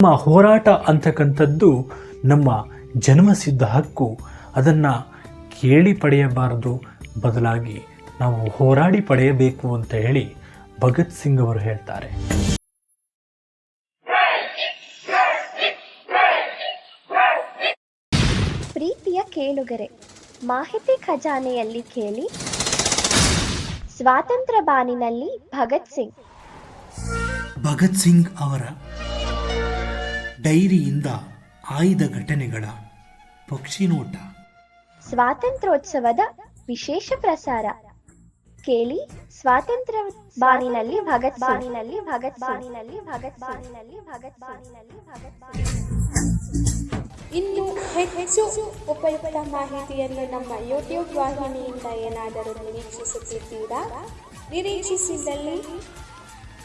ನಮ್ಮ ಹೋರಾಟ ಅಂತಕ್ಕಂಥದ್ದು ನಮ್ಮ ಜನ್ಮಸಿದ್ಧ ಹಕ್ಕು. ಅದನ್ನು ಕೇಳಿ ಪಡೆಯಬಾರದು, ಬದಲಾಗಿ ನಾವು ಹೋರಾಡಿ ಪಡೆಯಬೇಕು ಅಂತ ಹೇಳಿ ಭಗತ್ ಸಿಂಗ್ ಅವರು ಹೇಳ್ತಾರೆ. ಪ್ರೀತಿಯ ಕೇಳುಗರೆ, ಮಾಹಿತಿ ಖಜಾನೆಯಲ್ಲಿ ಕೇಳಿ ಸ್ವಾತಂತ್ರ್ಯ ಬಾನಿನಲ್ಲಿ ಭಗತ್ ಸಿಂಗ್. ಭಗತ್ ಸಿಂಗ್ ಅವರ ಡೈರಿಯಿಂದ ಆಯ್ದ ಘಟನೆಗಳ ಪಕ್ಷಿನೋಟ. ಸ್ವಾತಂತ್ರ್ಯೋತ್ಸವದ ವಿಶೇಷ ಪ್ರಸಾರ ಕೇಳಿ ಸ್ವಾತಂತ್ರ್ಯ ಬಾನಿನಲ್ಲಿ ಭಗತ್ ಬಾನಿನಲ್ಲಿ ಭಗತ್ ಬಾನಿನಲ್ಲಿ ಭಗತ್ ಬಾನಿನಲ್ಲಿ ಭಗತ್ ಬಾನಿನಲ್ಲಿ ಭಗತ್ ಸಿಂಗ್. ಇನ್ನು ಹೆಚ್ಚು ಉಪಯುಕ್ತ ಮಾಹಿತಿಯನ್ನು ನಮ್ಮ ಯೂಟ್ಯೂಬ್ ವಾಹಿನಿಯಿಂದ ಏನಾದರೂ ನಿರೀಕ್ಷಿಸುತ್ತಿದ್ದೀರಾ? ನಿರೀಕ್ಷಿಸಿದಲ್ಲಿ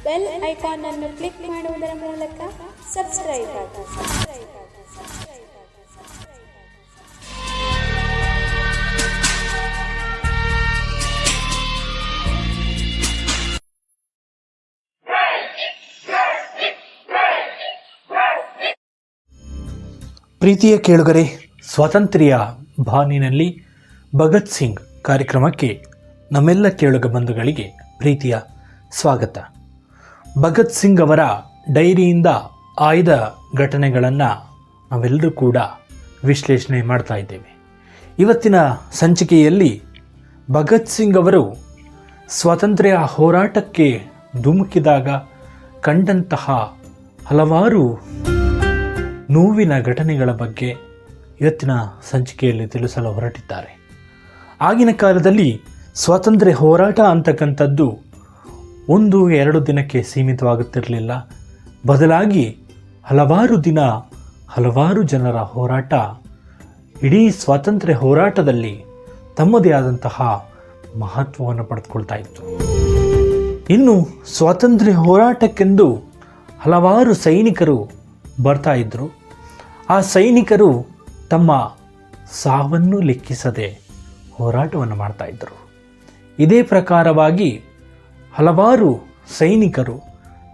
ಬೆಲ್ ಐಕಾನ್ ಅನ್ನು ಕ್ಲಿಕ್ ಮಾಡುವುದರ ಮೂಲಕ ಸಬ್ಸ್ಕ್ರೈಬ್ ಆಗಿ. ಪ್ರೀತಿಯ ಕೇಳುಗರೆ, ಸ್ವಾತಂತ್ರ್ಯ ಬಾನಿನಲ್ಲಿ ಭಗತ್ ಸಿಂಗ್ ಕಾರ್ಯಕ್ರಮಕ್ಕೆ ನಮ್ಮೆಲ್ಲ ಕೇಳುಗ ಬಂಧುಗಳಿಗೆ ಪ್ರೀತಿಯ ಸ್ವಾಗತ. ಭಗತ್ ಸಿಂಗ್ ಅವರ ಡೈರಿಯಿಂದ ಆಯ್ದ ಘಟನೆಗಳನ್ನು ನಾವೆಲ್ಲರೂ ಕೂಡ ವಿಶ್ಲೇಷಣೆ ಮಾಡ್ತಾ ಇದ್ದೇವೆ. ಇವತ್ತಿನ ಸಂಚಿಕೆಯಲ್ಲಿ ಭಗತ್ ಸಿಂಗ್ ಅವರು ಸ್ವಾತಂತ್ರ್ಯ ಹೋರಾಟಕ್ಕೆ ಧುಮುಕಿದಾಗ ಕಂಡಂತಹ ಹಲವಾರು ನೋವಿನ ಘಟನೆಗಳ ಬಗ್ಗೆ ಇವತ್ತಿನ ಸಂಚಿಕೆಯಲ್ಲಿ ತಿಳಿಸಲು ಹೊರಟಿದ್ದಾರೆ. ಆಗಿನ ಕಾಲದಲ್ಲಿ ಸ್ವಾತಂತ್ರ್ಯ ಹೋರಾಟ ಅಂತಕ್ಕಂಥದ್ದು 1-2 ದಿನಕ್ಕೆ ಸೀಮಿತವಾಗುತ್ತಿರಲಿಲ್ಲ. ಬದಲಾಗಿ ಹಲವಾರು ದಿನ ಹಲವಾರು ಜನರ ಹೋರಾಟ ಇಡೀ ಸ್ವಾತಂತ್ರ್ಯ ಹೋರಾಟದಲ್ಲಿ ತಮ್ಮದೇ ಆದಂತಹ ಮಹತ್ವವನ್ನು ಪಡೆದುಕೊಳ್ತಾ ಇತ್ತು. ಇನ್ನು ಸ್ವಾತಂತ್ರ್ಯ ಹೋರಾಟಕ್ಕೆಂದು ಹಲವಾರು ಸೈನಿಕರು ಬರ್ತಾ ಇದ್ದರು. ಆ ಸೈನಿಕರು ತಮ್ಮ ಸಾವನ್ನು ಲೆಕ್ಕಿಸದೆ ಹೋರಾಟವನ್ನು ಮಾಡ್ತಾ ಇದ್ದರು. ಇದೇ ಪ್ರಕಾರವಾಗಿ ಹಲವಾರು ಸೈನಿಕರು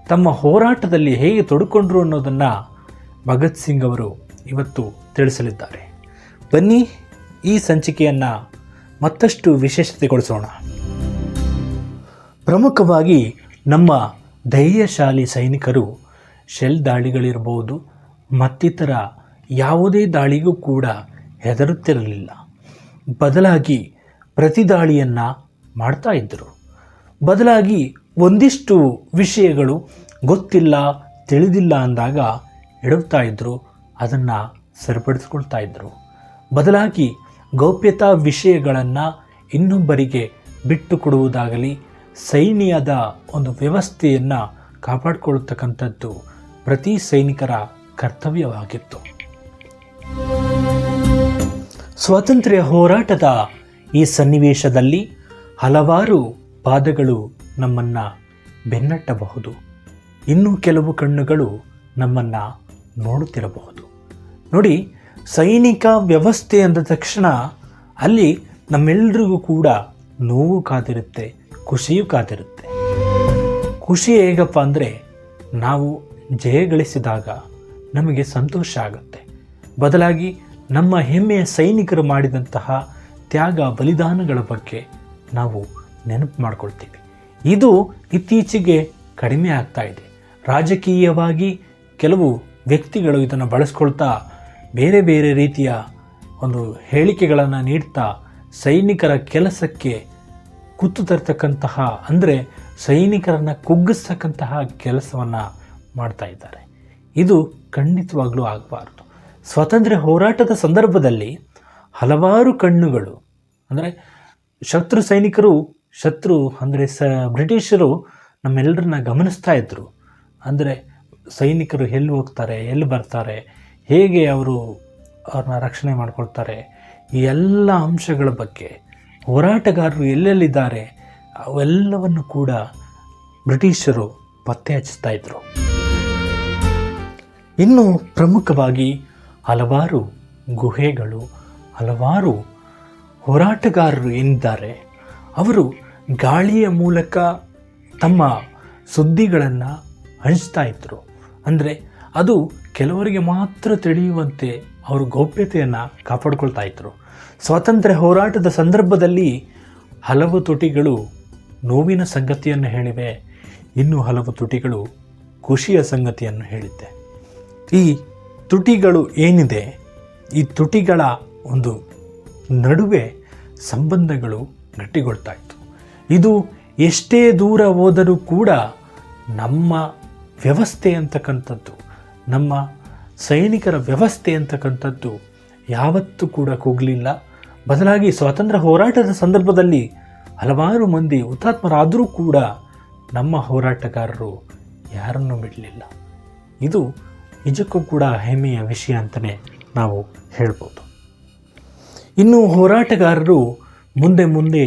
ತಮ್ಮ ಹೋರಾಟದಲ್ಲಿ ಹೇಗೆ ತೊಡಕೊಂಡ್ರು ಅನ್ನೋದನ್ನು ಭಗತ್ ಸಿಂಗ್ ಅವರು ಇವತ್ತು ತಿಳಿಸಲಿದ್ದಾರೆ. ಬನ್ನಿ ಈ ಸಂಚಿಕೆಯನ್ನು ಮತ್ತಷ್ಟು ವಿಶೇಷತೆಗೊಳಿಸೋಣ. ಪ್ರಮುಖವಾಗಿ ನಮ್ಮ ಧೈರ್ಯಶಾಲಿ ಸೈನಿಕರು ಶೆಲ್ ದಾಳಿಗಳಿರ್ಬೋದು ಮತ್ತಿತರ ಯಾವುದೇ ದಾಳಿಗೂ ಕೂಡ ಹೆದರುತ್ತಿರಲಿಲ್ಲ. ಬದಲಾಗಿ ಪ್ರತಿ ದಾಳಿಯನ್ನು ಮಾಡ್ತಾ ಇದ್ದರು. ಬದಲಾಗಿ ಒಂದಿಷ್ಟು ವಿಷಯಗಳು ಗೊತ್ತಿಲ್ಲ ತಿಳಿದಿಲ್ಲ ಅಂದಾಗ ಎಡುತ್ತಾ ಇದ್ದರು, ಅದನ್ನು ಸರಿಪಡಿಸ್ಕೊಳ್ತಾ ಇದ್ದರು. ಬದಲಾಗಿ ಗೌಪ್ಯತಾ ವಿಷಯಗಳನ್ನು ಇನ್ನೊಬ್ಬರಿಗೆ ಬಿಟ್ಟು ಕೊಡುವುದಾಗಲಿ, ಸೈನ್ಯದ ಒಂದು ವ್ಯವಸ್ಥೆಯನ್ನು ಕಾಪಾಡಿಕೊಳ್ಳತಕ್ಕಂಥದ್ದು ಪ್ರತಿ ಸೈನಿಕರ ಕರ್ತವ್ಯವಾಗಿತ್ತು. ಸ್ವಾತಂತ್ರ್ಯ ಹೋರಾಟದ ಈ ಸನ್ನಿವೇಶದಲ್ಲಿ ಹಲವಾರು ಪಾದಗಳು ನಮ್ಮನ್ನು ಬೆನ್ನಟ್ಟಬಹುದು. ಇನ್ನೂ ಕೆಲವು ಕಣ್ಣುಗಳು ನಮ್ಮನ್ನು ನೋಡುತ್ತಿರಬಹುದು. ನೋಡಿ, ಸೈನಿಕ ವ್ಯವಸ್ಥೆ ಅಂದ ತಕ್ಷಣ ಅಲ್ಲಿ ನಮ್ಮೆಲ್ಲರಿಗೂ ಕೂಡ ನೋವು ಕಾದಿರುತ್ತೆ, ಖುಷಿಯೂ ಕಾದಿರುತ್ತೆ. ಖುಷಿ ಹೇಗಪ್ಪ ಅಂದರೆ ನಾವು ಜಯ ಗಳಿಸಿದಾಗ ನಮಗೆ ಸಂತೋಷ ಆಗುತ್ತೆ. ಬದಲಾಗಿ ನಮ್ಮ ಹೆಮ್ಮೆಯ ಸೈನಿಕರು ಮಾಡಿದಂತಹ ತ್ಯಾಗ ಬಲಿದಾನಗಳ ಬಗ್ಗೆ ನಾವು ನೆನಪು ಮಾಡ್ಕೊಳ್ತೀವಿ. ಇದು ಇತ್ತೀಚೆಗೆ ಕಡಿಮೆ ಆಗ್ತಾ ಇದೆ. ರಾಜಕೀಯವಾಗಿ ಕೆಲವು ವ್ಯಕ್ತಿಗಳು ಇದನ್ನು ಬಳಸ್ಕೊಳ್ತಾ ಬೇರೆ ಬೇರೆ ರೀತಿಯ ಒಂದು ಹೇಳಿಕೆಗಳನ್ನು ನೀಡ್ತಾ ಸೈನಿಕರ ಕೆಲಸಕ್ಕೆ ಕುತ್ತು ತರ್ತಕ್ಕಂತಹ, ಅಂದರೆ ಸೈನಿಕರನ್ನು ಕುಗ್ಗಿಸ್ತಕ್ಕಂತಹ ಕೆಲಸವನ್ನು ಮಾಡ್ತಾ ಇದ್ದಾರೆ. ಇದು ಖಂಡಿತವಾಗ್ಲೂ ಆಗಬಾರ್ದು. ಸ್ವಾತಂತ್ರ್ಯ ಹೋರಾಟದ ಸಂದರ್ಭದಲ್ಲಿ ಹಲವಾರು ಕಣ್ಣುಗಳು, ಅಂದರೆ ಶತ್ರು ಸೈನಿಕರು, ಅಂದರೆ ಬ್ರಿಟಿಷರು ನಮ್ಮೆಲ್ಲರನ್ನ ಗಮನಿಸ್ತಾ ಇದ್ದರು. ಅಂದರೆ ಸೈನಿಕರು ಎಲ್ಲಿ ಹೋಗ್ತಾರೆ, ಎಲ್ಲಿ ಬರ್ತಾರೆ, ಹೇಗೆ ಅವ್ರನ್ನ ರಕ್ಷಣೆ ಮಾಡ್ಕೊಳ್ತಾರೆ, ಈ ಎಲ್ಲ ಅಂಶಗಳ ಬಗ್ಗೆ, ಹೋರಾಟಗಾರರು ಎಲ್ಲೆಲ್ಲಿದ್ದಾರೆ ಅವೆಲ್ಲವನ್ನು ಕೂಡ ಬ್ರಿಟಿಷರು ಪತ್ತೆ ಹಚ್ಚುತ್ತಾ ಇದ್ದರು. ಇನ್ನು ಪ್ರಮುಖವಾಗಿ ಹಲವಾರು ಗುಹೆಗಳು, ಹಲವಾರು ಹೋರಾಟಗಾರರು ಏನಿದ್ದಾರೆ ಅವರು ಗಾಳಿಯ ಮೂಲಕ ತಮ್ಮ ಸುದ್ದಿಗಳನ್ನು ಹಂಚ್ತಾ ಇದ್ದರು. ಅಂದರೆ ಅದು ಕೆಲವರಿಗೆ ಮಾತ್ರ ತಿಳಿಯುವಂತೆ ಅವರು ಗೌಪ್ಯತೆಯನ್ನು ಕಾಪಾಡ್ಕೊಳ್ತಾ ಇದ್ದರು. ಸ್ವಾತಂತ್ರ್ಯ ಹೋರಾಟದ ಸಂದರ್ಭದಲ್ಲಿ ಹಲವು ತುಟಿಗಳು ನೋವಿನ ಸಂಗತಿಯನ್ನು ಹೇಳಿವೆ, ಇನ್ನೂ ಹಲವು ತುಟಿಗಳು ಖುಷಿಯ ಸಂಗತಿಯನ್ನು ಹೇಳಿದ್ದೆ. ಈ ತುಟಿಗಳು ಏನಿದೆ, ಈ ತುಟಿಗಳ ಒಂದು ನಡುವೆ ಸಂಬಂಧಗಳು ಗಟ್ಟಿಗೊಳ್ತಾ ಇತ್ತು. ಇದು ಎಷ್ಟೇ ದೂರ ಹೋದರೂ ಕೂಡ ನಮ್ಮ ವ್ಯವಸ್ಥೆ ಅಂತಕ್ಕಂಥದ್ದು, ನಮ್ಮ ಸೈನಿಕರ ವ್ಯವಸ್ಥೆ ಅಂತಕ್ಕಂಥದ್ದು ಯಾವತ್ತೂ ಕೂಡ ಕುಗ್ಲಿಲ್ಲ. ಬದಲಾಗಿ ಸ್ವಾತಂತ್ರ್ಯ ಹೋರಾಟದ ಸಂದರ್ಭದಲ್ಲಿ ಹಲವಾರು ಮಂದಿ ಹುತಾತ್ಮರಾದರೂ ಕೂಡ ನಮ್ಮ ಹೋರಾಟಗಾರರು ಯಾರನ್ನೂ ಬಿಡಲಿಲ್ಲ. ಇದು ನಿಜಕ್ಕೂ ಕೂಡ ಹೆಮ್ಮೆಯ ವಿಷಯ ಅಂತಲೇ ನಾವು ಹೇಳ್ಬೋದು. ಇನ್ನು ಹೋರಾಟಗಾರರು ಮುಂದೆ ಮುಂದೆ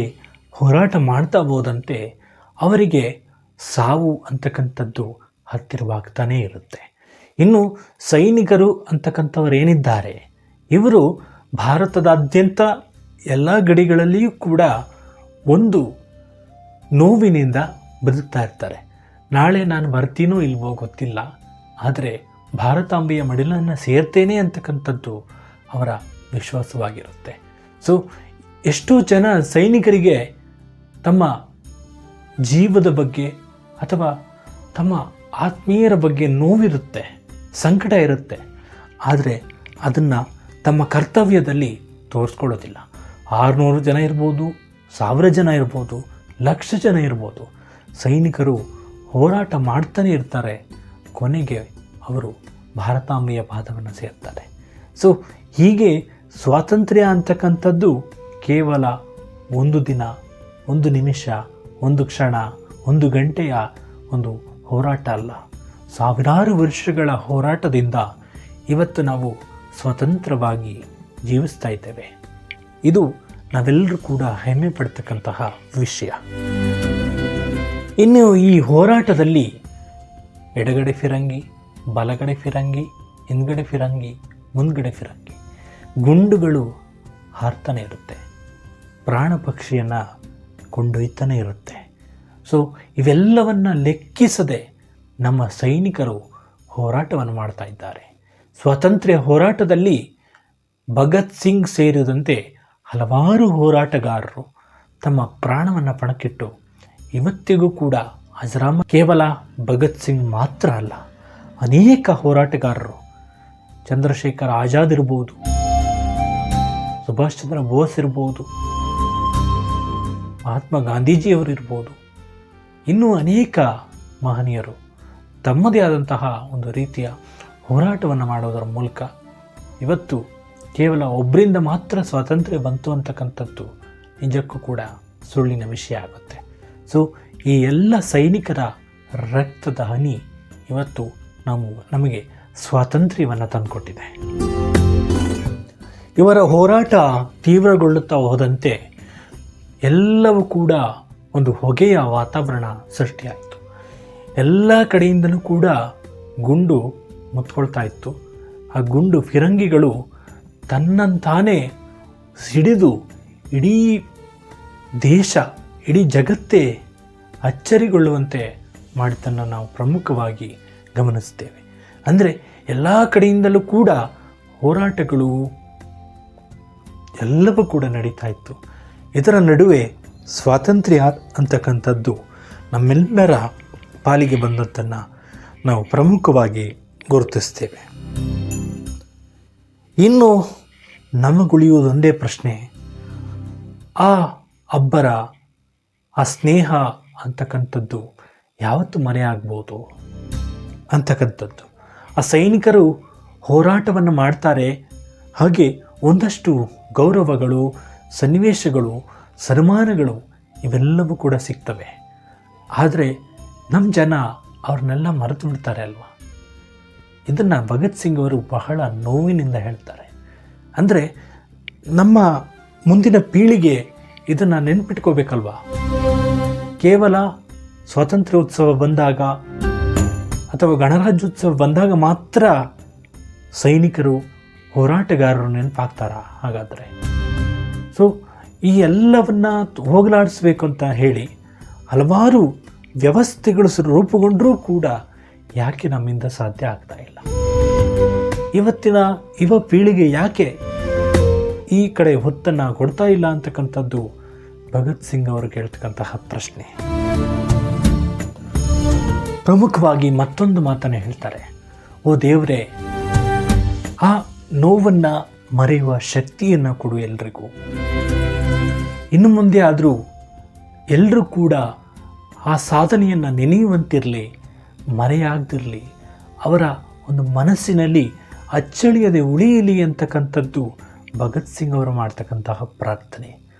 ಹೋರಾಟ ಮಾಡ್ತಾ ಹೋದಂತೆ ಅವರಿಗೆ ಸಾವು ಅಂತಕ್ಕಂಥದ್ದು ಹತ್ತಿರವಾಗ್ತಾನೇ ಇರುತ್ತೆ. ಇನ್ನು ಸೈನಿಕರು ಅಂತಕ್ಕಂಥವ್ರು ಏನಿದ್ದಾರೆ, ಇವರು ಭಾರತದಾದ್ಯಂತ ಎಲ್ಲ ಗಡಿಗಳಲ್ಲಿಯೂ ಕೂಡ ಒಂದು ನೋವಿನಿಂದ ಬದುಕ್ತಾ ಇರ್ತಾರೆ. ನಾಳೆ ನಾನು ಬರ್ತೀನೋ ಇಲ್ವೋ ಗೊತ್ತಿಲ್ಲ, ಆದರೆ ಭಾರತಾಂಬೆಯ ಮಡಿಲನ್ನು ಸೇರ್ತೇನೆ ಅಂತಕ್ಕಂಥದ್ದು ಅವರ ವಿಶ್ವಾಸವಾಗಿರುತ್ತೆ. ಸೊ ಎಷ್ಟೋ ಜನ ಸೈನಿಕರಿಗೆ ತಮ್ಮ ಜೀವದ ಬಗ್ಗೆ ಅಥವಾ ತಮ್ಮ ಆತ್ಮೀಯರ ಬಗ್ಗೆ ನೋವಿರುತ್ತೆ, ಸಂಕಟ ಇರುತ್ತೆ, ಆದರೆ ಅದನ್ನು ತಮ್ಮ ಕರ್ತವ್ಯದಲ್ಲಿ ತೋರಿಸ್ಕೊಳ್ಳೋದಿಲ್ಲ. 600 ಜನ ಇರ್ಬೋದು, 1000 ಜನ ಇರ್ಬೋದು, 1,00,000 ಜನ ಇರ್ಬೋದು, ಸೈನಿಕರು ಹೋರಾಟ ಮಾಡ್ತಾನೆ ಇರ್ತಾರೆ. ಕೊನೆಗೆ ಅವರು ಭಾರತಾಂಬೆಯ ಪಾದವನ್ನು ಸೇರ್ತಾರೆ. ಸೊ ಹೀಗೆ ಸ್ವಾತಂತ್ರ್ಯ ಅಂತಕ್ಕಂಥದ್ದು ಕೇವಲ ಒಂದು ದಿನ, ಒಂದು ನಿಮಿಷ, ಒಂದು ಕ್ಷಣ, ಒಂದು ಗಂಟೆಯ ಒಂದು ಹೋರಾಟ ಅಲ್ಲ. ಸಾವಿರಾರು ವರ್ಷಗಳ ಹೋರಾಟದಿಂದ ಇವತ್ತು ನಾವು ಸ್ವತಂತ್ರವಾಗಿ ಜೀವಿಸ್ತಾ ಇದ್ದೇವೆ. ಇದು ನಾವೆಲ್ಲರೂ ಕೂಡ ಹೆಮ್ಮೆ ಪಡ್ತಕ್ಕಂತಹ ವಿಷಯ. ಇನ್ನು ಈ ಹೋರಾಟದಲ್ಲಿ ಎಡಗಡೆ ಫಿರಂಗಿ, ಬಲಗಡೆ ಫಿರಂಗಿ, ಹಿಂದ್ಗಡೆ ಫಿರಂಗಿ, ಮುಂದ್ಗಡೆ ಫಿರಂಗಿ, ಗುಂಡುಗಳು ಹಾರ್ತಾನೆ ಇರುತ್ತೆ, ಪ್ರಾಣ ಪಕ್ಷಿಯನ್ನು ಕೊಂಡೊಯ್ತಾನೆ ಇರುತ್ತೆ. ಸೊ ಇವೆಲ್ಲವನ್ನು ಲೆಕ್ಕಿಸದೆ ನಮ್ಮ ಸೈನಿಕರು ಹೋರಾಟವನ್ನು ಮಾಡ್ತಾ ಇದ್ದಾರೆ. ಸ್ವಾತಂತ್ರ್ಯ ಹೋರಾಟದಲ್ಲಿ ಭಗತ್ ಸಿಂಗ್ ಸೇರಿದಂತೆ ಹಲವಾರು ಹೋರಾಟಗಾರರು ತಮ್ಮ ಪ್ರಾಣವನ್ನು ಪಣಕ್ಕಿಟ್ಟು ಇವತ್ತಿಗೂ ಕೂಡ ಅಜರಾಮ. ಕೇವಲ ಭಗತ್ ಸಿಂಗ್ ಮಾತ್ರ ಅಲ್ಲ, ಅನೇಕ ಹೋರಾಟಗಾರರು, ಚಂದ್ರಶೇಖರ್ ಆಜಾದ್ ಇರ್ಬೋದು, ಸುಭಾಷ್ ಚಂದ್ರ ಬೋಸ್ ಇರ್ಬೋದು, ಮಹಾತ್ಮ ಗಾಂಧೀಜಿಯವರು ಇರ್ಬೋದು, ಇನ್ನೂ ಅನೇಕ ಮಹನೀಯರು ತಮ್ಮದೇ ಆದಂತಹ ಒಂದು ರೀತಿಯ ಹೋರಾಟವನ್ನು ಮಾಡೋದರ ಮೂಲಕ ಇವತ್ತು ಕೇವಲ ಒಬ್ಬರಿಂದ ಮಾತ್ರ ಸ್ವಾತಂತ್ರ್ಯ ಬಂತು ಅಂತಕ್ಕಂಥದ್ದು ನಿಜಕ್ಕೂ ಕೂಡ ಸುಳ್ಳಿನ ವಿಷಯ ಆಗುತ್ತೆ. ಸೊ ಈ ಎಲ್ಲ ಸೈನಿಕರ ರಕ್ತದ ಹನಿ ಇವತ್ತು ನಮಗೆ ಸ್ವಾತಂತ್ರ್ಯವನ್ನು ತಂದುಕೊಟ್ಟಿದೆ. ಇವರ ಹೋರಾಟ ತೀವ್ರಗೊಳ್ಳುತ್ತಾ ಹೋದಂತೆ ಎಲ್ಲವೂ ಕೂಡ ಒಂದು ಹೊಗೆಯ ವಾತಾವರಣ ಸೃಷ್ಟಿಯಾಯಿತು. ಎಲ್ಲ ಕಡೆಯಿಂದಲೂ ಕೂಡ ಗುಂಡು ಮುತ್ಕೊಳ್ತಾ ಇತ್ತು. ಆ ಗುಂಡು ಫಿರಂಗಿಗಳು ತನ್ನಂತಾನೇ ಸಿಡಿದು ಇಡೀ ದೇಶ, ಇಡೀ ಜಗತ್ತೇ ಅಚ್ಚರಿಗೊಳ್ಳುವಂತೆ ಮಾಡಿದ್ದನ್ನು ನಾವು ಪ್ರಮುಖವಾಗಿ ಗಮನಿಸ್ತೇವೆ. ಅಂದರೆ ಎಲ್ಲ ಕಡೆಯಿಂದಲೂ ಕೂಡ ಹೋರಾಟಗಳು ಎಲ್ಲವೂ ಕೂಡ ನಡೀತಾ ಇತ್ತು. ಇದರ ನಡುವೆ ಸ್ವಾತಂತ್ರ್ಯ ಅಂತಕ್ಕಂಥದ್ದು ನಮ್ಮೆಲ್ಲರ ಪಾಲಿಗೆ ಬಂದದ್ದನ್ನು ನಾವು ಪ್ರಮುಖವಾಗಿ ಗುರುತಿಸ್ತೇವೆ. ಇನ್ನು ನಮಗುಳಿಯುವುದೊಂದೇ ಪ್ರಶ್ನೆ, ಆ ಅಬ್ಬರ, ಆ ಸ್ನೇಹ ಅಂತಕ್ಕಂಥದ್ದು ಯಾವತ್ತು ಮರೆಯಾಗ್ಬೋದು ಅಂತಕ್ಕಂಥದ್ದು. ಆ ಸೈನಿಕರು ಹೋರಾಟವನ್ನು ಮಾಡ್ತಾರೆ, ಹಾಗೆ ಒಂದಷ್ಟು ಗೌರವಗಳು, ಸನ್ನಿವೇಶಗಳು, ಸನ್ಮಾನಗಳು ಇವೆಲ್ಲವೂ ಕೂಡ ಸಿಗ್ತವೆ. ಆದರೆ ನಮ್ಮ ಜನ ಅವ್ರನ್ನೆಲ್ಲ ಮರೆತು ಬಿಡ್ತಾರೆ ಅಲ್ವಾ. ಇದನ್ನು ಭಗತ್ ಸಿಂಗ್ ಅವರು ಬಹಳ ನೋವಿನಿಂದ ಹೇಳ್ತಾರೆ. ಅಂದರೆ ನಮ್ಮ ಮುಂದಿನ ಪೀಳಿಗೆ ಇದನ್ನು ನೆನ್ಪಿಟ್ಕೋಬೇಕಲ್ವಾ. ಕೇವಲ ಸ್ವಾತಂತ್ರ್ಯೋತ್ಸವ ಬಂದಾಗ ಅಥವಾ ಗಣರಾಜ್ಯೋತ್ಸವ ಬಂದಾಗ ಮಾತ್ರ ಸೈನಿಕರು, ಹೋರಾಟಗಾರರು ನೆನಪಾಗ್ತಾರಾ ಹಾಗಾದರೆ? ಸೊ ಈ ಎಲ್ಲವನ್ನ ಹೋಗಲಾಡಿಸ್ಬೇಕು ಅಂತ ಹೇಳಿ ಹಲವಾರು ವ್ಯವಸ್ಥೆಗಳು ರೂಪುಗೊಂಡರೂ ಕೂಡ ಯಾಕೆ ನಮ್ಮಿಂದ ಸಾಧ್ಯ ಆಗ್ತಾ ಇಲ್ಲ? ಇವತ್ತಿನ ಯುವ ಪೀಳಿಗೆ ಯಾಕೆ ಈ ಕಡೆ ಹೊತ್ತನ್ನು ಕೊಡ್ತಾ ಇಲ್ಲ ಅಂತಕ್ಕಂಥದ್ದು ಭಗತ್ ಸಿಂಗ್ ಅವರು ಕೇಳ್ತಕ್ಕಂತಹ ಪ್ರಶ್ನೆ. ಪ್ರಮುಖವಾಗಿ ಮತ್ತೊಂದು ಮಾತನ್ನು ಹೇಳ್ತಾರೆ, ಓ ದೇವರೇ, ಆ ನೋವನ್ನು ಮರೆಯುವ ಶಕ್ತಿಯನ್ನು ಕೊಡು ಎಲ್ರಿಗೂ. ಇನ್ನು ಮುಂದೆ ಆದರೂ ಎಲ್ಲರೂ ಕೂಡ ಆ ಸಾಧನೆಯನ್ನು ನೆನೆಯುವಂತಿರಲಿ, ಮರೆಯಾಗದಿರಲಿ, ಅವರ ಒಂದು ಮನಸ್ಸಿನಲ್ಲಿ ಅಚ್ಚಳಿಯದೆ ಉಳಿಯಲಿ ಅಂತಕ್ಕಂಥದ್ದು ಭಗತ್ ಸಿಂಗ್ ಅವರು ಮಾಡ್ತಕ್ಕಂತಹ ಪ್ರಾರ್ಥನೆ.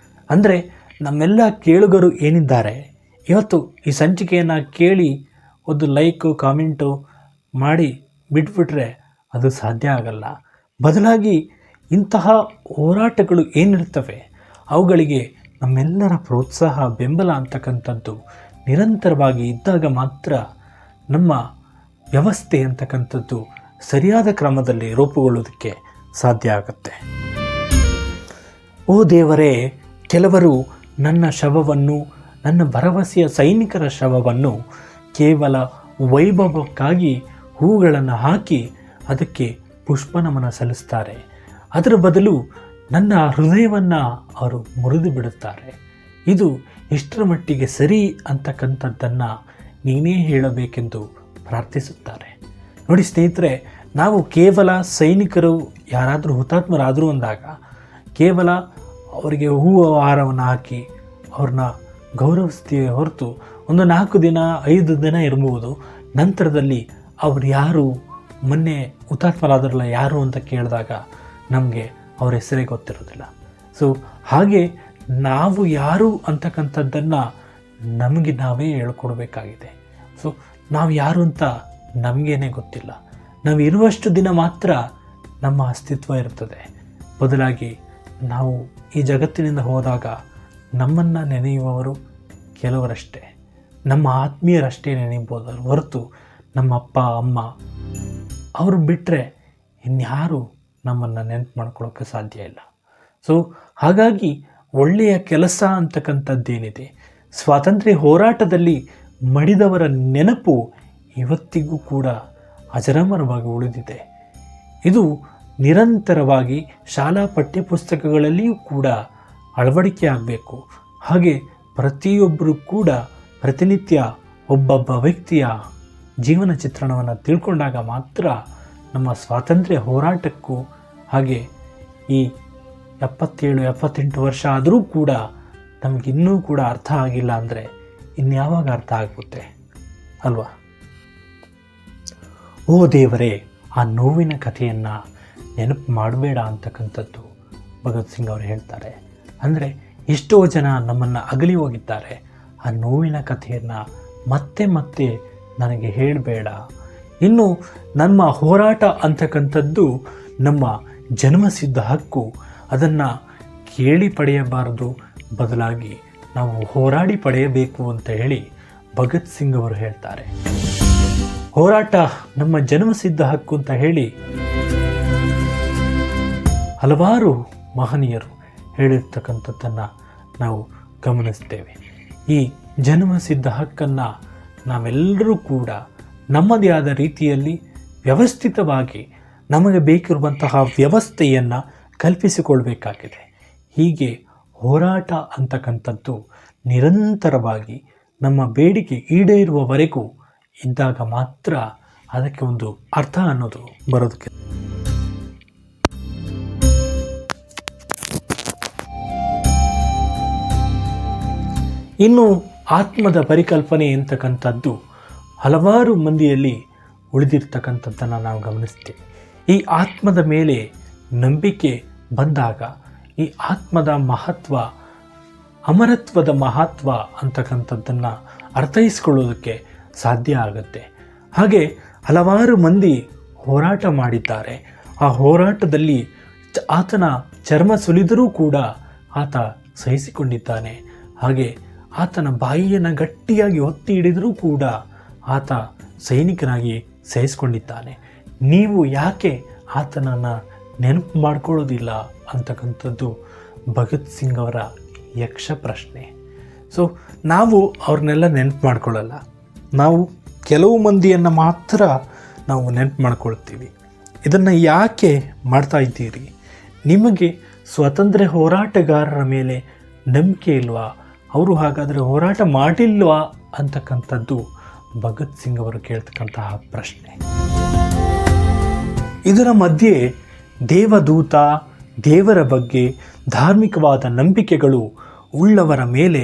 ಅಂದರೆ ನಮ್ಮೆಲ್ಲ ಕೇಳುಗರು ಏನಿದ್ದಾರೆ, ಇವತ್ತು ಈ ಸಂಚಿಕೆಯನ್ನು ಕೇಳಿ ಒಂದು ಲೈಕು ಕಾಮೆಂಟು ಮಾಡಿ ಬಿಟ್ಬಿಟ್ರೆ ಅದು ಸಾಧ್ಯ ಆಗಲ್ಲ. ಬದಲಾಗಿ ಇಂತಹ ಹೋರಾಟಗಳು ಏನಿರ್ತವೆ ಅವುಗಳಿಗೆ ನಮ್ಮೆಲ್ಲರ ಪ್ರೋತ್ಸಾಹ, ಬೆಂಬಲ ಅಂತಕ್ಕಂಥದ್ದು ನಿರಂತರವಾಗಿ ಇದ್ದಾಗ ಮಾತ್ರ ನಮ್ಮ ವ್ಯವಸ್ಥೆ ಅಂತಕ್ಕಂಥದ್ದು ಸರಿಯಾದ ಕ್ರಮದಲ್ಲಿ ರೂಪುಗೊಳ್ಳುವುದಕ್ಕೆ ಸಾಧ್ಯ ಆಗುತ್ತೆ. ಓ ದೇವರೇ, ಕೆಲವರು ನನ್ನ ಶವವನ್ನು, ನನ್ನ ಭರವಸೆಯ ಸೈನಿಕರ ಶವವನ್ನು ಕೇವಲ ವೈಭವಕ್ಕಾಗಿ ಹೂಗಳನ್ನು ಹಾಕಿ ಅದಕ್ಕೆ ಪುಷ್ಪನಮನ ಸಲ್ಲಿಸ್ತಾರೆ. ಅದರ ಬದಲು ನನ್ನ ಹೃದಯವನ್ನು ಅವರು ಮುರಿದು ಬಿಡುತ್ತಾರೆ. ಇದು ಎಷ್ಟರ ಮಟ್ಟಿಗೆ ಸರಿ ಅಂತಕ್ಕಂಥದ್ದನ್ನು ನೀನೇ ಹೇಳಬೇಕೆಂದು ಪ್ರಾರ್ಥಿಸುತ್ತಾರೆ. ನೋಡಿ ಸ್ನೇಹಿತರೆ, ನಾವು ಕೇವಲ ಸೈನಿಕರು ಯಾರಾದರೂ ಹುತಾತ್ಮರಾದರು ಅಂದಾಗ ಕೇವಲ ಅವರಿಗೆ ಹೂವು ಹಾರವನ್ನು ಹಾಕಿ ಅವ್ರನ್ನ ಗೌರವಿಸ್ತೀವಿ ಹೊರತು ಒಂದು 4 ದಿನ 5 ದಿನ ಇರಬಹುದು. ನಂತರದಲ್ಲಿ ಅವ್ರು ಯಾರು, ಮೊನ್ನೆ ಹುತಾತ್ಮರಾದ್ರಲ್ಲ ಯಾರು ಅಂತ ಕೇಳಿದಾಗ ನಮಗೆ ಅವ್ರ ಹೆಸರೇ ಗೊತ್ತಿರೋದಿಲ್ಲ. ಸೊ ಹಾಗೆ ನಾವು ಯಾರು ಅಂತಕ್ಕಂಥದ್ದನ್ನು ನಮಗೆ ನಾವೇ ಹೇಳ್ಕೊಡ್ಬೇಕಾಗಿದೆ. ಸೊ ನಾವು ಯಾರು ಅಂತ ನಮಗೇನೆ ಗೊತ್ತಿಲ್ಲ. ನಾವು ಇರುವಷ್ಟು ದಿನ ಮಾತ್ರ ನಮ್ಮ ಅಸ್ತಿತ್ವ ಇರ್ತದೆ. ಬದಲಾಗಿ ನಾವು ಈ ಜಗತ್ತಿನಿಂದ ಹೋದಾಗ ನಮ್ಮನ್ನು ನೆನೆಯುವವರು ಕೆಲವರಷ್ಟೇ, ನಮ್ಮ ಆತ್ಮೀಯರಷ್ಟೇ ನೆನೆಯಬಹುದು ಹೊರತು ನಮ್ಮ ಅಪ್ಪ ಅಮ್ಮ ಅವರು ಬಿಟ್ಟರೆ ಇನ್ಯಾರು ನಮ್ಮನ್ನು ನೆನಪು ಮಾಡ್ಕೊಳ್ಳೋಕ್ಕೆ ಸಾಧ್ಯ ಇಲ್ಲ. ಸೊ ಹಾಗಾಗಿ ಒಳ್ಳೆಯ ಕೆಲಸ ಅಂತಕ್ಕಂಥದ್ದೇನಿದೆ, ಸ್ವಾತಂತ್ರ್ಯ ಹೋರಾಟದಲ್ಲಿ ಮಡಿದವರ ನೆನಪು ಇವತ್ತಿಗೂ ಕೂಡ ಅಜರಾಮರವಾಗಿ ಉಳಿದಿದೆ. ಇದು ನಿರಂತರವಾಗಿ ಶಾಲಾ ಪಠ್ಯಪುಸ್ತಕಗಳಲ್ಲಿಯೂ ಕೂಡ ಅಳವಡಿಕೆ ಆಗಬೇಕು. ಹಾಗೆ ಪ್ರತಿಯೊಬ್ಬರೂ ಕೂಡ ಪ್ರತಿನಿತ್ಯ ಒಬ್ಬೊಬ್ಬ ವ್ಯಕ್ತಿಯ ಜೀವನ ಚಿತ್ರಣವನ್ನು ತಿಳ್ಕೊಂಡಾಗ ಮಾತ್ರ ನಮ್ಮ ಸ್ವಾತಂತ್ರ್ಯ ಹೋರಾಟಕ್ಕೂ, ಹಾಗೆ ಈ 77-78 ವರ್ಷ ಆದರೂ ಕೂಡ ನಮಗಿನ್ನೂ ಕೂಡ ಅರ್ಥ ಆಗಿಲ್ಲ ಅಂದರೆ ಇನ್ಯಾವಾಗ ಅರ್ಥ ಆಗುತ್ತೆ ಅಲ್ವಾ? ಓ ದೇವರೇ, ಆ ನೋವಿನ ಕಥೆಯನ್ನು ನೆನಪು ಮಾಡಬೇಡ ಅಂತಕ್ಕಂಥದ್ದು ಭಗತ್ ಸಿಂಗ್ ಅವರು ಹೇಳ್ತಾರೆ. ಅಂದರೆ ಎಷ್ಟೋ ಜನ ನಮ್ಮನ್ನು ಅಗಲಿ ಹೋಗಿದ್ದಾರೆ. ಆ ನೋವಿನ ಕಥೆಯನ್ನು ಮತ್ತೆ ಮತ್ತೆ ನನಗೆ ಹೇಳಬೇಡ. ಇನ್ನು ನಮ್ಮ ಹೋರಾಟ ಅಂತಕ್ಕಂಥದ್ದು ನಮ್ಮ ಜನ್ಮಸಿದ್ಧ ಹಕ್ಕು. ಅದನ್ನು ಕೇಳಿ ಪಡೆಯಬಾರದು, ಬದಲಾಗಿ ನಾವು ಹೋರಾಡಿ ಪಡೆಯಬೇಕು ಅಂತ ಹೇಳಿ ಭಗತ್ ಸಿಂಗ್ ಅವರು ಹೇಳ್ತಾರೆ. ಹೋರಾಟ ನಮ್ಮ ಜನ್ಮಸಿದ್ಧ ಹಕ್ಕು ಅಂತ ಹೇಳಿ ಹಲವಾರು ಮಹನೀಯರು ಹೇಳಿರ್ತಕ್ಕಂಥದ್ದನ್ನು ನಾವು ಗಮನಿಸ್ತೇವೆ. ಈ ಜನ್ಮಸಿದ್ಧ ಹಕ್ಕನ್ನು ನಾವೆಲ್ಲರೂ ಕೂಡ ನಮ್ಮದೇ ಆದ ರೀತಿಯಲ್ಲಿ ವ್ಯವಸ್ಥಿತವಾಗಿ ನಮಗೆ ಬೇಕಿರುವಂತಹ ವ್ಯವಸ್ಥೆಯನ್ನು ಕಲ್ಪಿಸಿಕೊಳ್ಬೇಕಾಗಿದೆ. ಹೀಗೆ ಹೋರಾಟ ಅಂತಕ್ಕಂಥದ್ದು ನಿರಂತರವಾಗಿ ನಮ್ಮ ಬೇಡಿಕೆ ಈಡೇರುವವರೆಗೂ ಇದ್ದಾಗ ಮಾತ್ರ ಅದಕ್ಕೆ ಒಂದು ಅರ್ಥ ಅನ್ನೋದು ಬರೋದಕ್ಕೆ. ಇನ್ನು ಆತ್ಮದ ಪರಿಕಲ್ಪನೆ ಅಂತಕ್ಕಂಥದ್ದು ಹಲವಾರು ಮಂದಿಯಲ್ಲಿ ಉಳಿದಿರ್ತಕ್ಕಂಥದ್ದನ್ನು ನಾವು ಗಮನಿಸ್ತೇವೆ. ಈ ಆತ್ಮದ ಮೇಲೆ ನಂಬಿಕೆ ಬಂದಾಗ ಈ ಆತ್ಮದ ಮಹತ್ವ, ಅಮರತ್ವದ ಮಹತ್ವ ಅಂತಕ್ಕಂಥದ್ದನ್ನು ಅರ್ಥೈಸ್ಕೊಳ್ಳೋದಕ್ಕೆ ಸಾಧ್ಯ ಆಗುತ್ತೆ. ಹಾಗೆ ಹಲವಾರು ಮಂದಿ ಹೋರಾಟ ಮಾಡಿದ್ದಾರೆ. ಆ ಹೋರಾಟದಲ್ಲಿ ಆತನ ಚರ್ಮ ಸುಲಿದರೂ ಕೂಡ ಆತ ಸಹಿಸಿಕೊಂಡಿದ್ದಾನೆ. ಹಾಗೆ ಆತನ ಬಾಯಿಯನ್ನು ಗಟ್ಟಿಯಾಗಿ ಒತ್ತಿ ಹಿಡಿದರೂ ಕೂಡ ಆತ ಸೈನಿಕನಾಗಿ ಸಹಿಸಿಕೊಂಡಿದ್ದಾನೆ. ನೀವು ಯಾಕೆ ಆತನನ್ನು ನೆನಪು ಮಾಡ್ಕೊಳ್ಳೋದಿಲ್ಲ ಅಂತಕ್ಕಂಥದ್ದು ಭಗತ್ ಸಿಂಗ್ ಅವರ ಯಕ್ಷ ಪ್ರಶ್ನೆ. ಸೊ ನಾವು ಅವ್ರನ್ನೆಲ್ಲ ನೆನಪು ಮಾಡ್ಕೊಳ್ಳಲ್ಲ. ನಾವು ಕೆಲವು ಮಂದಿಯನ್ನು ಮಾತ್ರ ನಾವು ನೆನಪು ಮಾಡ್ಕೊಳ್ತೀವಿ. ಇದನ್ನು ಯಾಕೆ ಮಾಡ್ತಾ ಇದ್ದೀರಿ? ನಿಮಗೆ ಸ್ವಾತಂತ್ರ್ಯ ಹೋರಾಟಗಾರರ ಮೇಲೆ ನಂಬಿಕೆ ಇಲ್ವಾ? ಅವರು ಹಾಗಾದರೆ ಹೋರಾಟ ಮಾಡಿಲ್ವಾ ಅಂತಕ್ಕಂಥದ್ದು ಭಗತ್ ಸಿಂಗ್ ಅವರು ಕೇಳ್ತಕ್ಕಂತಹ ಪ್ರಶ್ನೆ. ಇದರ ಮಧ್ಯೆ ದೇವದೂತ, ದೇವರ ಬಗ್ಗೆ ಧಾರ್ಮಿಕವಾದ ನಂಬಿಕೆಗಳು ಉಳ್ಳವರ ಮೇಲೆ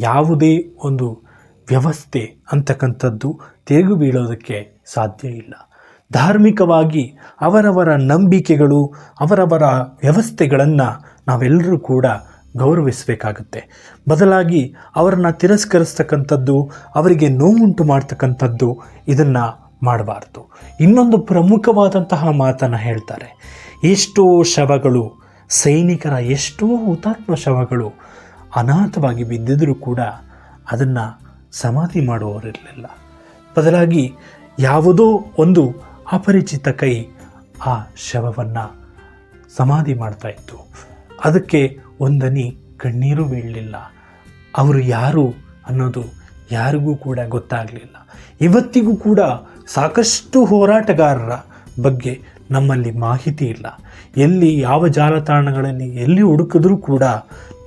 ಯಾವುದೇ ಒಂದು ವ್ಯವಸ್ಥೆ ಅಂತಕ್ಕಂಥದ್ದು ತಿರುಗಿ ಬೀಳೋದಕ್ಕೆ ಸಾಧ್ಯ ಇಲ್ಲ. ಧಾರ್ಮಿಕವಾಗಿ ಅವರವರ ನಂಬಿಕೆಗಳು, ಅವರವರ ವ್ಯವಸ್ಥೆಗಳನ್ನು ನಾವೆಲ್ಲರೂ ಕೂಡ ಗೌರವಿಸಬೇಕಾಗುತ್ತೆ. ಬದಲಾಗಿ ಅವರನ್ನು ತಿರಸ್ಕರಿಸ್ತಕ್ಕಂಥದ್ದು, ಅವರಿಗೆ ನೋವುಂಟು ಮಾಡ್ತಕ್ಕಂಥದ್ದು ಇದನ್ನು ಮಾಡಬಾರ್ದು. ಇನ್ನೊಂದು ಪ್ರಮುಖವಾದಂತಹ ಮಾತನ್ನು ಹೇಳ್ತಾರೆ. ಎಷ್ಟೋ ಶವಗಳು, ಸೈನಿಕರ ಎಷ್ಟೋ ಹುತಾತ್ಮ ಶವಗಳು ಅನಾಥವಾಗಿ ಬಿದ್ದಿದ್ರೂ ಕೂಡ ಅದನ್ನು ಸಮಾಧಿ ಮಾಡುವವರಿರಲಿಲ್ಲ. ಬದಲಾಗಿ ಯಾವುದೋ ಒಂದು ಅಪರಿಚಿತ ಕೈ ಆ ಶವವನ್ನು ಸಮಾಧಿ ಮಾಡ್ತಾಯಿತ್ತು. ಅದಕ್ಕೆ ಒಂದನಿ ಕಣ್ಣೀರು ಬೀಳಲಿಲ್ಲ. ಅವರು ಯಾರು ಅನ್ನೋದು ಯಾರಿಗೂ ಕೂಡ ಗೊತ್ತಾಗಲಿಲ್ಲ. ಇವತ್ತಿಗೂ ಕೂಡ ಸಾಕಷ್ಟು ಹೋರಾಟಗಾರರ ಬಗ್ಗೆ ನಮ್ಮಲ್ಲಿ ಮಾಹಿತಿ ಇಲ್ಲ. ಎಲ್ಲಿ ಯಾವ ಜಾಲತಾಣಗಳಲ್ಲಿ ಎಲ್ಲಿ ಹುಡುಕಿದ್ರೂ ಕೂಡ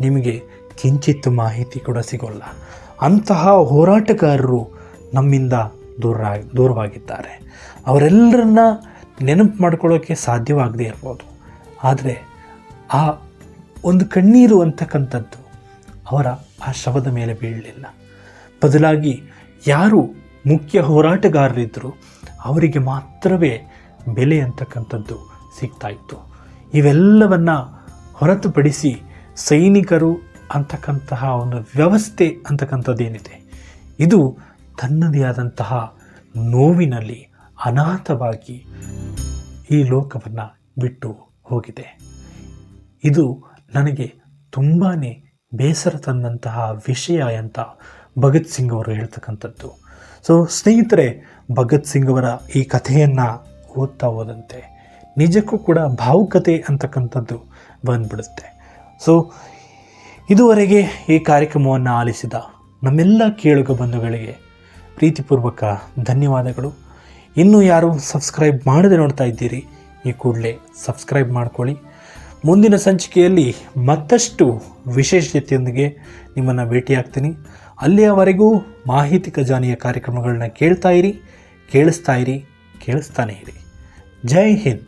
ನಿಮಗೆ ಕಿಂಚಿತ್ತು ಮಾಹಿತಿ ಕೂಡ ಸಿಗೋಲ್ಲ. ಅಂತಹ ಹೋರಾಟಗಾರರು ನಮ್ಮಿಂದ ದೂರವಾಗಿದ್ದಾರೆ. ಅವರೆಲ್ಲರನ್ನ ನೆನಪು ಮಾಡ್ಕೊಳ್ಳೋಕ್ಕೆ ಸಾಧ್ಯವಾಗದೇ ಇರ್ಬೋದು. ಆದರೆ ಆ ಒಂದು ಕಣ್ಣೀರು ಅಂತಕ್ಕಂಥದ್ದು ಅವರ ಆ ಶವದ ಮೇಲೆ ಬೀಳಲಿಲ್ಲ. ಬದಲಾಗಿ ಯಾರು ಮುಖ್ಯ ಹೋರಾಟಗಾರರಿದ್ದರು ಅವರಿಗೆ ಮಾತ್ರವೇ ಬೆಲೆ ಅಂತಕ್ಕಂಥದ್ದು ಸಿಗ್ತಾಯಿತ್ತು. ಇವೆಲ್ಲವನ್ನು ಹೊರತುಪಡಿಸಿ ಸೈನಿಕರು ಅಂತಕ್ಕಂತಹ ಒಂದು ವ್ಯವಸ್ಥೆ ಅಂತಕ್ಕಂಥದ್ದೇನಿದೆ, ಇದು ತನ್ನದೇ ಆದಂತಹ ನೋವಿನಲ್ಲಿ ಅನಾಥವಾಗಿ ಈ ಲೋಕವನ್ನು ಬಿಟ್ಟು ಹೋಗಿದೆ. ಇದು ನನಗೆ ತುಂಬಾ ಬೇಸರ ತಂದಂತಹ ವಿಷಯ ಅಂತ ಭಗತ್ ಸಿಂಗ್ ಅವರು ಹೇಳ್ತಕ್ಕಂಥದ್ದು. ಸೊ ಸ್ನೇಹಿತರೆ, ಭಗತ್ ಸಿಂಗ್ ಅವರ ಈ ಕಥೆಯನ್ನು ಓದ್ತಾ ಹೋದಂತೆ ನಿಜಕ್ಕೂ ಕೂಡ ಭಾವುಕತೆ ಅಂತಕ್ಕಂಥದ್ದು ಬಂದ್ಬಿಡುತ್ತೆ. ಸೊ ಇದುವರೆಗೆ ಈ ಕಾರ್ಯಕ್ರಮವನ್ನು ಆಲಿಸಿದ ನಮ್ಮೆಲ್ಲ ಕೇಳುಗ ಬಂಧುಗಳಿಗೆ ಪ್ರೀತಿಪೂರ್ವಕ ಧನ್ಯವಾದಗಳು. ಇನ್ನೂ ಯಾರು ಸಬ್ಸ್ಕ್ರೈಬ್ ಮಾಡದೆ ನೋಡ್ತಾ ಇದ್ದೀರಿ, ಈ ಕೂಡಲೇ ಸಬ್ಸ್ಕ್ರೈಬ್ ಮಾಡ್ಕೊಳ್ಳಿ. ಮುಂದಿನ ಸಂಚಿಕೆಯಲ್ಲಿ ಮತ್ತಷ್ಟು ವಿಶೇಷತೆಯೊಂದಿಗೆ ನಿಮ್ಮನ್ನು ಭೇಟಿಯಾಗ್ತೀನಿ. ಅಲ್ಲಿಯವರೆಗೂ ಮಾಹಿತಿ ಖಜಾನೆಯ ಕಾರ್ಯಕ್ರಮಗಳನ್ನ ಕೇಳ್ತಾ ಇರಿ, ಕೇಳಿಸ್ತಾನೆ ಇರಿ. ಜೈ ಹಿಂದ್.